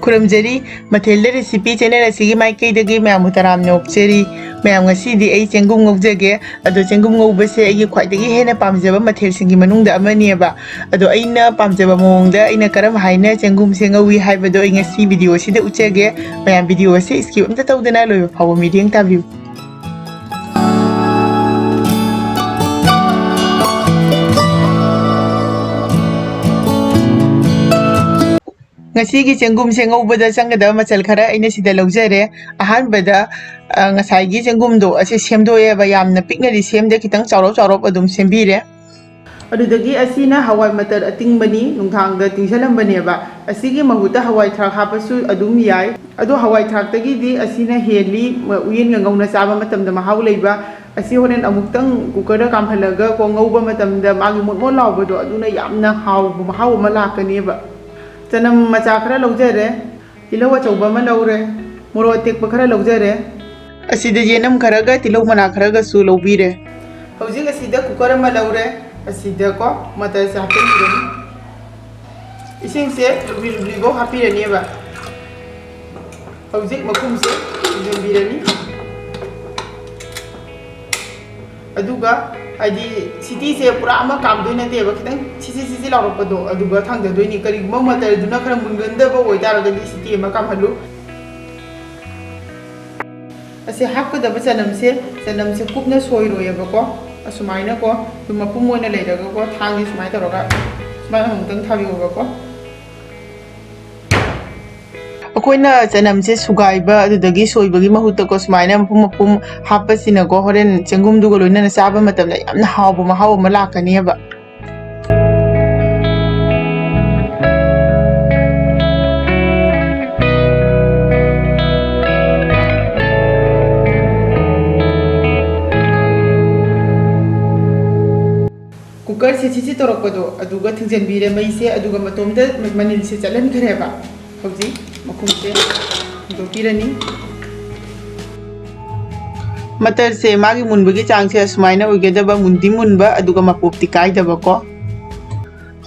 खुरमजरी मथेल recipe channel असिगी माइकैदगी मैम तराम नोकचरी ma'am ngasidi ai chengum ngojage ado chengum ngobase ai khwaidagi hena pamjaba mathel singi manungda amanieba ado aina pamjaba mongda aina karam haina chengum sengawi haibado ai ngasi video sida uchage ma'am video se skip amta tawdana loyo phawo meeting tabiu ngasi gi chengum sengau bada changada machal khara aina sida lawjare ahan bada ngasai gi chengum do ase semdoye ba yamna pikna ri semde kitang chawrop adum sembire adudagi asina hawai matar ating bani nungthang da tingsalam bani ba asigi mahuta hawai thak hapasu adum yai adu hawai thak tagi di asina heli uyen ngauna chaba matam da mahaw leiba asi honen amuktang cooker da kamhalaga ko ngauba matam da magi motmo lawba do aduna yamna haw mahaw malakani ba चनम मचा खरा लौजरे तिलौ अचौबा मा लौरे मोरो टेकबा खरा लौजरे असिदा जेनम खरागा तिलौ मना खरागा सु लौबीरे हौजिक असिदा cooker मा लौरे असिदा को मता से हापिरनि इसिंग से लुबलिबो हापिरनि बा हौजिक मखुम से जंबिरनि अदुगा आदि सिटी से पूरा अमा काम दोइ नते बा खितंग सिसी लाउरपदो अदुगा थांग दोइनि करी ममतर दुना खरा मुनगंदबो ओइतारगदि सिटी अमा काम हलु असे हाकदब चनम से कुपना सोइरोयबा को असुमाइना को मपुम ओइना लेरगा को थांगि सुमाइ तरोगा सुमाइ हमतंग थाबिगोबा को अखोइना चनम से सुगाइबा अदुदगी सोइबगी महुत को सुमाइना मपुम हापसिना को होरेन चेंगुम दुगो लोइना चाबा मतमना यामना हावबो महाव अमा लाकनिबा कुकर से चिची तोरकपदो अदुगा थिंजनबीरे मई से अदुगा मतोमदा मनिल से चलन खरेबा हौजी मखुम से दोपीरनी मटर से मागी मुनबगी चांग से असुमाइना ओइगेदबा मुंदी मुनबा अदुगा मपोपति काइदबा को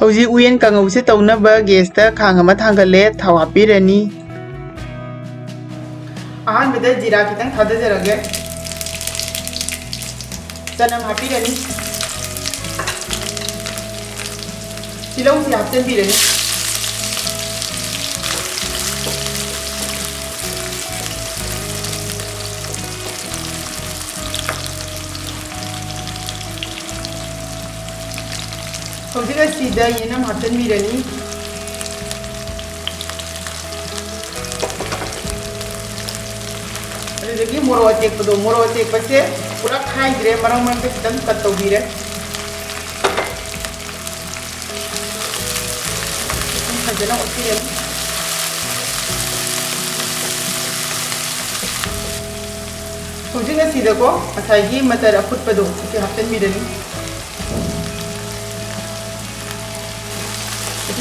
हौजी उयेन कांगौ से तौनबा गैस ता खांग अमा थांगले थाव हापिरनी आहान बदा जीरा खितंग थादजरगे चनम हापिरनी तिलौ से हापचनबीरनी हौजिक असिदा येनम हापचनबीरनी अदुदगी मोरो अटेकपसे पूरा खाइद्रे मरम मरम से खितंग कट तौबीरे फजना ओतिरनी हौजिक असिदा को असाइगी मटर अफुटपदो से हापचनबीरनी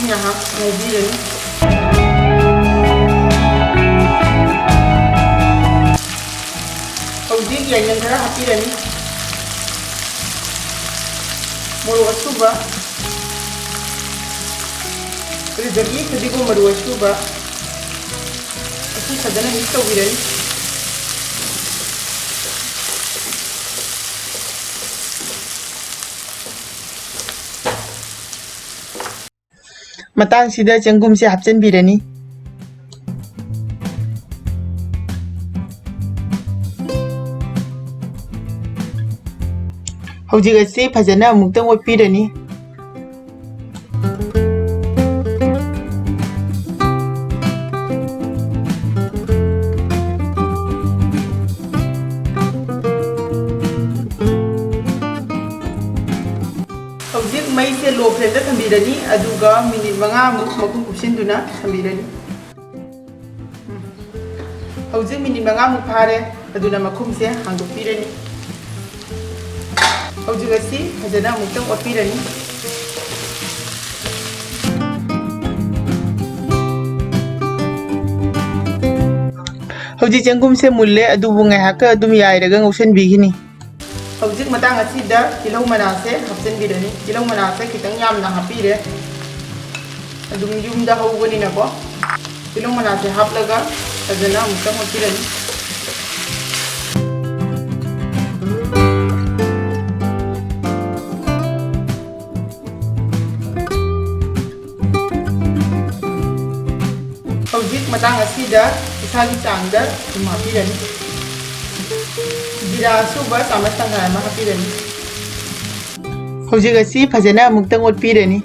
यहाँ मोबीरनी हौजिक यायन खरा हापिरनी मोरो असुबा अदुदगी खदिगो मरु असुबा असि फजना मिक्स तौबीरनी मतंग सिदा चंगुम से हापचनबीरनी हौजिक असे फजना अमुक्तंग ओपिरनी हौजिक मई से लो फ्लेम दा थंबीरनी अदुगा मिनिट 5 मुक मकुम कुसिनदुना थंबीरनी हौजिक मिनिट 5 मुक फारे अदुना मकुम से हांदोपीरनी हौजिक असी फजना मुक्तंग ओपीरनी हौजिक चंगुम से मुल्ले अदुबु ngaihaka adum yairaga ngausanbigini हौजिक Matang असिदा तिलौ मना से हापचनबीरनी तिलौ मना से खितंग यामना हापीरे अदुम युमदा हौगनिना को ꯇꯤꯜꯍꯧ ꯃꯅꯥꯁꯦ ꯍꯥꯞꯂꯒ ꯐꯖꯅ ꯑꯃꯨꯛꯇꯪ ꯑꯣꯠꯄꯤꯔꯅꯤ ꯍꯧꯖꯤꯛ ꯃꯇꯥꯡ ꯑꯁꯤꯗ ꯏꯁꯥꯒꯤ ꯆꯥꯡꯗ ꯊꯨꯝ ꯍꯥꯞꯄꯤꯔꯅꯤ ꯖꯤꯔꯥ ꯑꯁꯨꯕ ꯆꯥꯃꯁ ꯇꯪꯈꯥꯏ ꯑꯃ ꯍꯥꯞꯄꯤꯔꯅꯤ ꯍꯧꯖꯤꯛ ꯑꯁꯤ ꯐꯖꯅ ꯑꯃꯨꯛꯇꯪ ꯑꯣꯠꯄꯤꯔꯅꯤ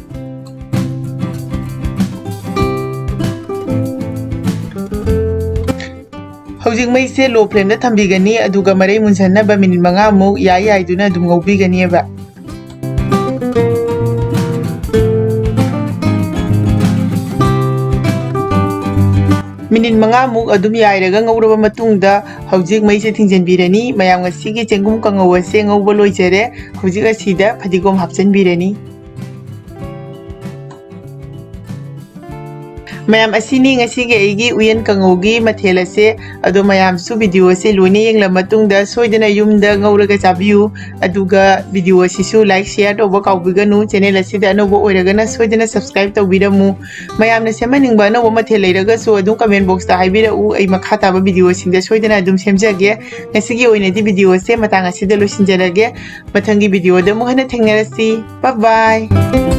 ꯍꯧꯖꯤꯛ ꯃꯩꯁꯦ ꯂꯣ ꯐ꯭ꯂꯦꯝꯗ ꯊꯝꯕꯤꯒꯅꯤ ꯑꯗꯨꯒ ꯃꯔꯩ ꯃꯨꯟꯁꯟꯅꯕ ꯃꯤꯅꯤꯠ 5 ꯌꯥꯏꯗꯨꯅ ꯑꯗꯨꯝ ꯉꯧꯕꯤꯒꯅꯤꯕ ꯃꯤꯅꯤꯠ 5 ꯑꯗꯨꯝ ꯌꯥꯏꯔꯒ ꯉꯧꯔꯕ ꯃꯇꯨꯡꯗ ꯍꯧꯖꯤꯛ ꯃꯩꯁꯦ ꯊꯤꯡꯖꯤꯟꯕꯤꯔꯅꯤ ꯃꯌꯥꯝ ꯉꯁꯤꯒꯤ ꯆꯦꯡꯒꯨꯝ ꯀꯥꯡꯉꯧ ꯑꯁꯦ ꯉꯧꯕ ꯂꯣꯏꯖꯔꯦ ꯍꯧꯖꯤꯛ ꯑꯁꯤꯗ ꯐꯗꯤꯒꯣꯝ ꯍꯥꯞꯆꯤꯟꯕꯤꯔꯅꯤ ꯃꯌꯥꯝ ꯑꯁꯤꯅꯤ ꯉꯁꯤꯒꯤ ꯑꯩꯒꯤ ꯎꯌꯦꯟ ꯀꯥꯡꯉꯧꯒꯤ ꯃꯊꯦꯜ ꯑꯁꯦ ꯑꯗꯣ ꯃꯌꯥꯝꯁꯨ ꯚꯤꯗꯤꯑꯣ ꯑꯁꯦ ꯂꯣꯏꯅ ꯌꯦꯡꯂꯕ ꯃꯇꯨꯡꯗ ꯁꯣꯏꯗꯅ ꯌꯨꯝꯗ ꯉꯧꯔꯒ ꯆꯥꯕꯤꯌꯨ ꯑꯗꯨꯒ ꯚꯤꯗꯤꯑꯣ ꯑꯁꯤꯁꯨ ꯂꯥꯏꯛ ꯁꯦꯌꯔ ꯇꯧꯕ ꯀꯥꯎꯕꯤꯒꯅꯨ ꯆꯦꯅꯦꯜ ꯑꯁꯤꯗ ꯑꯅꯧꯕ ꯑꯣꯏꯔꯒꯅ ꯁꯣꯏꯗꯅ ꯁꯕꯁꯀ꯭ꯔꯥꯏꯕ ꯇꯧꯕꯤꯔꯝꯃꯨ ꯃꯌꯥꯝꯅ ꯁꯦꯝꯍꯟꯅꯤꯡꯕ ꯑꯅꯧꯕ ꯃꯊꯦꯜ ꯂꯩꯔꯒꯁꯨ ꯑꯗꯨꯝ ꯀꯃꯦꯟ ꯕꯣꯛꯁꯇ ꯍꯥꯏꯕꯤꯔꯛꯎ ꯑꯩ ꯃꯈꯥ ꯇꯥꯕ ꯚꯤꯗꯤꯑꯣꯁꯤꯡꯗ ꯁꯣꯏꯗꯅ ꯑꯗꯨꯝ ꯁꯦꯝꯖꯒꯦ ꯉꯁꯤꯒꯤ ꯑꯣꯏꯅꯗꯤ ꯚꯤꯗꯤꯑꯣ ꯑꯁꯦ ꯃꯇꯥꯡ ꯑꯁꯤꯗ ꯂꯣꯏꯁꯤꯟꯖꯔꯒꯦ ꯃꯊꯪꯒꯤ ꯚꯤꯗꯤꯑꯣꯗ ꯑꯃꯨꯛ ꯍꯟꯅ ꯊꯦꯡꯅꯔꯁꯤ ꯕꯥꯏ ꯕꯥꯏ